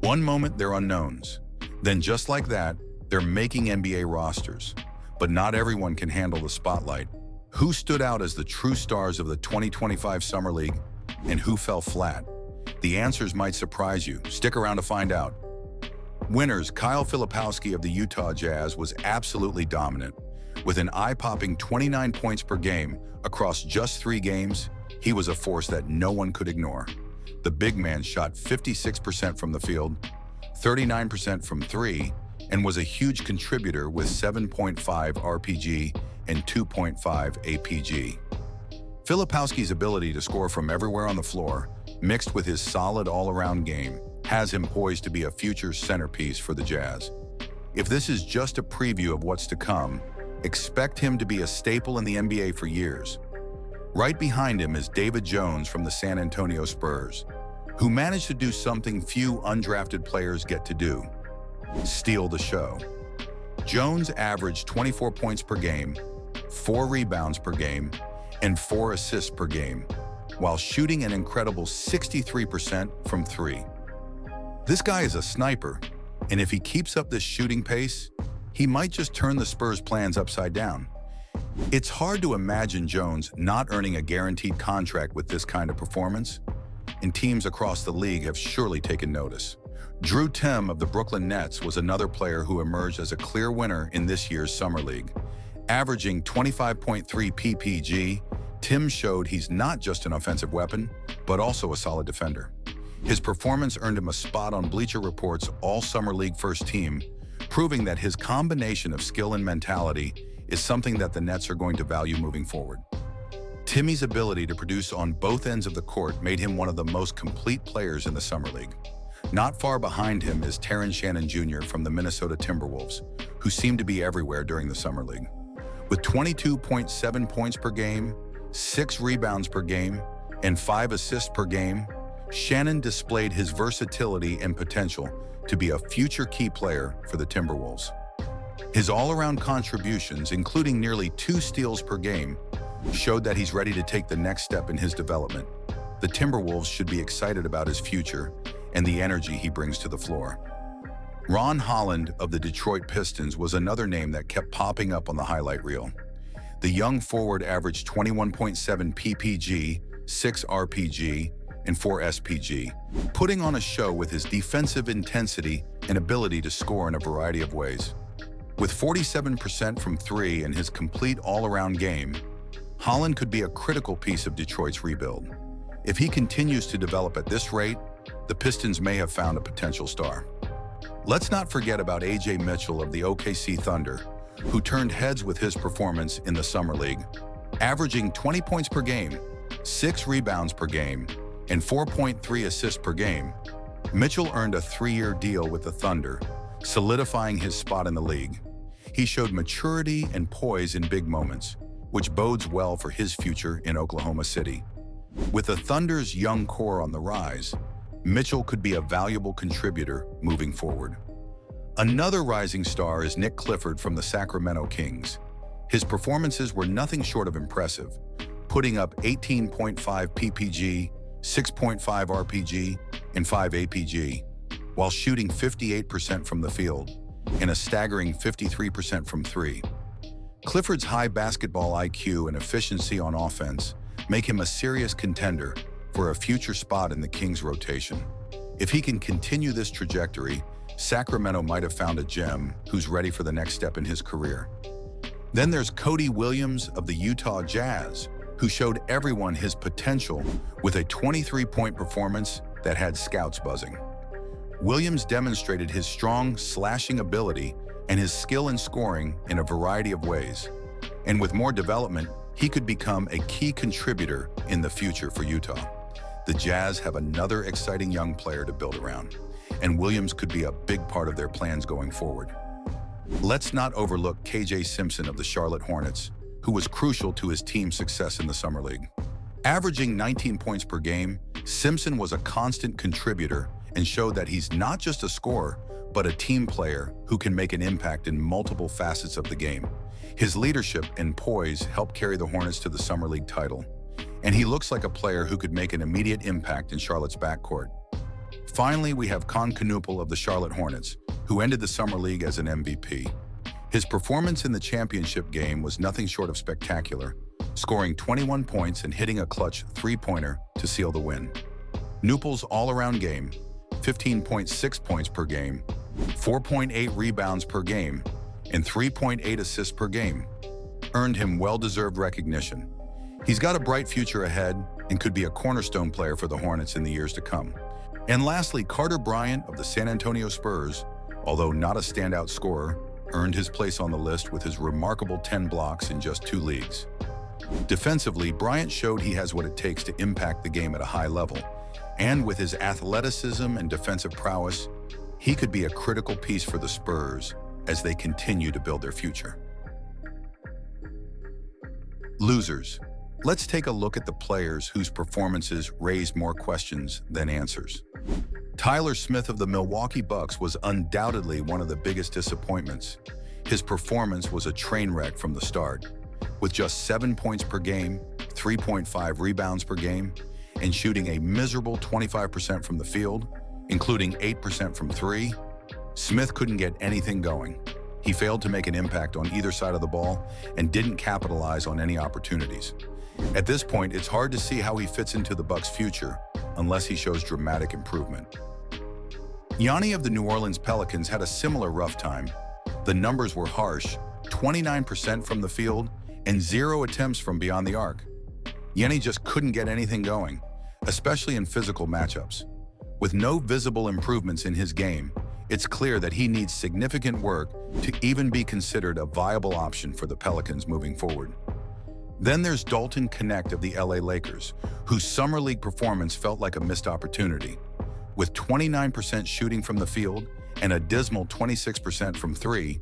One moment they're unknowns. Then just like that, they're making NBA rosters. But not everyone can handle the spotlight. Who stood out as the true stars of the 2025 Summer League and who fell flat? The answers might surprise you. Stick around to find out. Winners: Kyle Filipowski of the Utah Jazz was absolutely dominant. With an eye-popping 29 points per game across just 3 games, he was a force that no one could ignore. The big man shot 56% from the field, 39% from 3, and was a huge contributor with 7.5 RPG and 2.5 APG. Filipowski's ability to score from everywhere on the floor, mixed with his solid all-around game, has him poised to be a future centerpiece for the Jazz. If this is just a preview of what's to come, expect him to be a staple in the NBA for years. Right behind him is David Jones from the San Antonio Spurs, who managed to do something few undrafted players get to do: steal the show. Jones averaged 24 points per game, 4 rebounds per game, and 4 assists per game, while shooting an incredible 63% from 3. This guy is a sniper, and if he keeps up this shooting pace, he might just turn the Spurs' plans upside down. It's hard to imagine Jones not earning a guaranteed contract with this kind of performance, and teams across the league have surely taken notice. Drew Timm of the Brooklyn Nets was another player who emerged as a clear winner in this year's Summer League. Averaging 25.3 PPG, Timm showed he's not just an offensive weapon, but also a solid defender. His performance earned him a spot on Bleacher Report's All-Summer League first team, proving that his combination of skill and mentality is something that the Nets are going to value moving forward. Timmy's ability to produce on both ends of the court made him one of the most complete players in the Summer League. Not far behind him is Terrence Shannon Jr. from the Minnesota Timberwolves, who seemed to be everywhere during the Summer League. With 22.7 points per game, 6 rebounds per game, and 5 assists per game, Shannon displayed his versatility and potential to be a future key player for the Timberwolves. His all-around contributions, including nearly 2 steals per game, showed that he's ready to take the next step in his development. The Timberwolves should be excited about his future and the energy he brings to the floor. Ron Holland of the Detroit Pistons was another name that kept popping up on the highlight reel. The young forward averaged 21.7 PPG, 6 RPG, and 4 SPG, putting on a show with his defensive intensity and ability to score in a variety of ways. With 47% from 3 and his complete all-around game, Holland could be a critical piece of Detroit's rebuild. If he continues to develop at this rate, the Pistons may have found a potential star. Let's not forget about A.J. Mitchell of the OKC Thunder, who turned heads with his performance in the Summer League. Averaging 20 points per game, 6 rebounds per game, and 4.3 assists per game, Mitchell earned a 3-year deal with the Thunder, solidifying his spot in the league. He showed maturity and poise in big moments, which bodes well for his future in Oklahoma City. With the Thunder's young core on the rise, Mitchell could be a valuable contributor moving forward. Another rising star is Nick Clifford from the Sacramento Kings. His performances were nothing short of impressive, putting up 18.5 PPG, 6.5 RPG, and 5 APG, while shooting 58% from the field and a staggering 53% from 3. Clifford's high basketball IQ and efficiency on offense make him a serious contender for a future spot in the Kings' rotation. If he can continue this trajectory, Sacramento might have found a gem who's ready for the next step in his career. Then there's Cody Williams of the Utah Jazz, who showed everyone his potential with a 23-point performance that had scouts buzzing. Williams demonstrated his strong slashing ability and his skill in scoring in a variety of ways. And with more development, he could become a key contributor in the future for Utah. The Jazz have another exciting young player to build around, and Williams could be a big part of their plans going forward. Let's not overlook KJ Simpson of the Charlotte Hornets, who was crucial to his team's success in the Summer League. Averaging 19 points per game, Simpson was a constant contributor and showed that he's not just a scorer, but a team player who can make an impact in multiple facets of the game. His leadership and poise helped carry the Hornets to the Summer League title, and he looks like a player who could make an immediate impact in Charlotte's backcourt. Finally, we have Knuppel of the Charlotte Hornets, who ended the Summer League as an MVP. His performance in the championship game was nothing short of spectacular, scoring 21 points and hitting a clutch three-pointer to seal the win. Knuppel's all-around game, 15.6 points per game, 4.8 rebounds per game, and 3.8 assists per game, earned him well-deserved recognition. He's got a bright future ahead and could be a cornerstone player for the Hornets in the years to come. And lastly, Carter Bryant of the San Antonio Spurs, although not a standout scorer, earned his place on the list with his remarkable 10 blocks in just 2 leagues. Defensively, Bryant showed he has what it takes to impact the game at a high level, and with his athleticism and defensive prowess, he could be a critical piece for the Spurs as they continue to build their future. Losers. Let's take a look at the players whose performances raised more questions than answers. Tyler Smith of the Milwaukee Bucks was undoubtedly one of the biggest disappointments. His performance was a train wreck from the start, with just 7 points per game, 3.5 rebounds per game, and shooting a miserable 25% from the field, including 8% from 3. Smith couldn't get anything going. He failed to make an impact on either side of the ball and didn't capitalize on any opportunities. At this point, it's hard to see how he fits into the Bucks' future unless he shows dramatic improvement. Yanni of the New Orleans Pelicans had a similar rough time. The numbers were harsh, 29% from the field and 0 attempts from beyond the arc. Yanni just couldn't get anything going, especially in physical matchups. With no visible improvements in his game, it's clear that he needs significant work to even be considered a viable option for the Pelicans moving forward. Then there's Dalton Knecht of the LA Lakers, whose Summer League performance felt like a missed opportunity. With 29% shooting from the field and a dismal 26% from 3,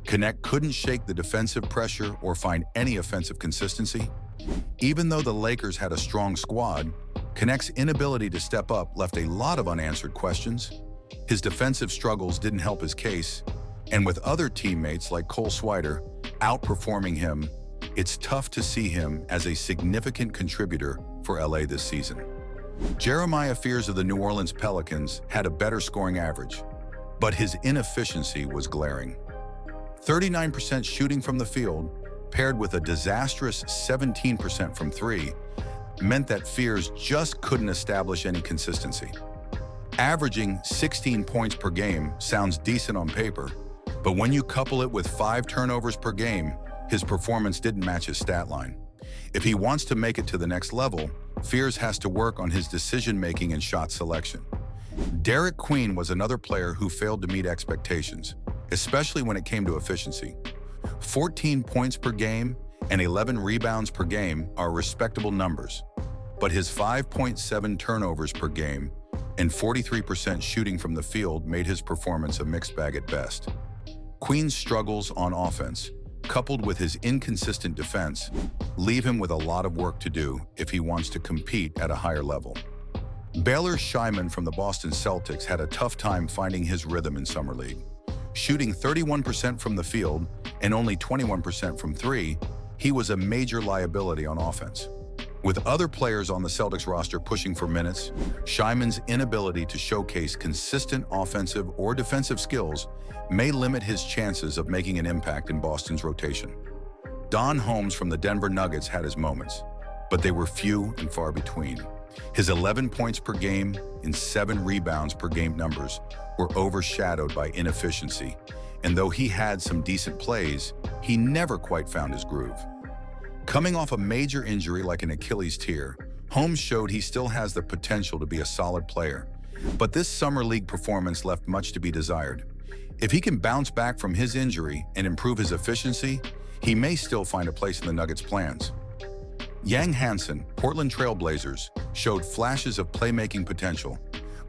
Knecht couldn't shake the defensive pressure or find any offensive consistency. Even though the Lakers had a strong squad, Knecht's inability to step up left a lot of unanswered questions. His defensive struggles didn't help his case, and with other teammates like Cole Swider outperforming him, it's tough to see him as a significant contributor for LA this season. Jeremiah Fears of the New Orleans Pelicans had a better scoring average, but his inefficiency was glaring. 39% shooting from the field, paired with a disastrous 17% from 3, meant that Fears just couldn't establish any consistency. Averaging 16 points per game sounds decent on paper, but when you couple it with 5 turnovers per game, his performance didn't match his stat line. If he wants to make it to the next level, Fears has to work on his decision-making and shot selection. Derek Queen was another player who failed to meet expectations, especially when it came to efficiency. 14 points per game and 11 rebounds per game are respectable numbers, but his 5.7 turnovers per game and 43% shooting from the field made his performance a mixed bag at best. Queen's struggles on offense, coupled with his inconsistent defense, leave him with a lot of work to do if he wants to compete at a higher level. Baylor Scheiman from the Boston Celtics had a tough time finding his rhythm in Summer League. Shooting 31% from the field and only 21% from 3, he was a major liability on offense. With other players on the Celtics roster pushing for minutes, Scheiman's inability to showcase consistent offensive or defensive skills may limit his chances of making an impact in Boston's rotation. Don Holmes from the Denver Nuggets had his moments, but they were few and far between. His 11 points per game and 7 rebounds per game numbers were overshadowed by inefficiency, and though he had some decent plays, he never quite found his groove. Coming off a major injury like an Achilles tear, Holmes showed he still has the potential to be a solid player, but this Summer League performance left much to be desired. If he can bounce back from his injury and improve his efficiency, he may still find a place in the Nuggets' plans. Yang Hansen, Portland Trail Blazers, showed flashes of playmaking potential,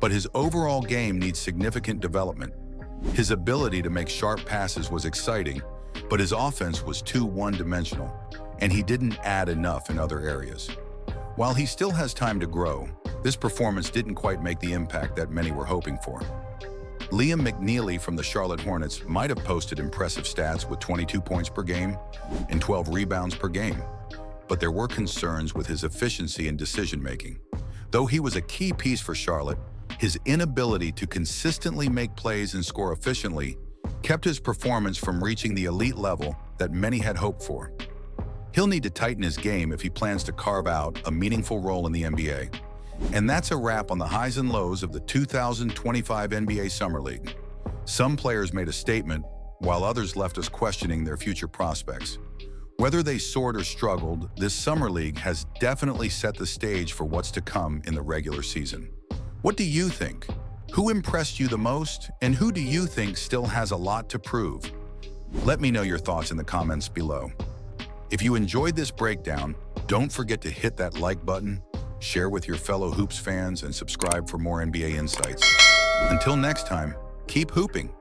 but his overall game needs significant development. His ability to make sharp passes was exciting, but his offense was too one-dimensional, and he didn't add enough in other areas. While he still has time to grow, this performance didn't quite make the impact that many were hoping for. Liam McNeely from the Charlotte Hornets might have posted impressive stats with 22 points per game and 12 rebounds per game, but there were concerns with his efficiency and decision-making. Though he was a key piece for Charlotte, His inability to consistently make plays and score efficiently kept his performance from reaching the elite level that many had hoped for. He'll need to tighten his game if he plans to carve out a meaningful role in the NBA. And that's a wrap on the highs and lows of the 2025 NBA Summer League. Some players made a statement, while others left us questioning their future prospects. Whether they soared or struggled, this Summer League has definitely set the stage for what's to come in the regular season. What do you think? Who impressed you the most, and who do you think still has a lot to prove? Let me know your thoughts in the comments below. If you enjoyed this breakdown, don't forget to hit that like button, share with your fellow Hoops fans, and subscribe for more NBA insights. Until next time, keep hooping.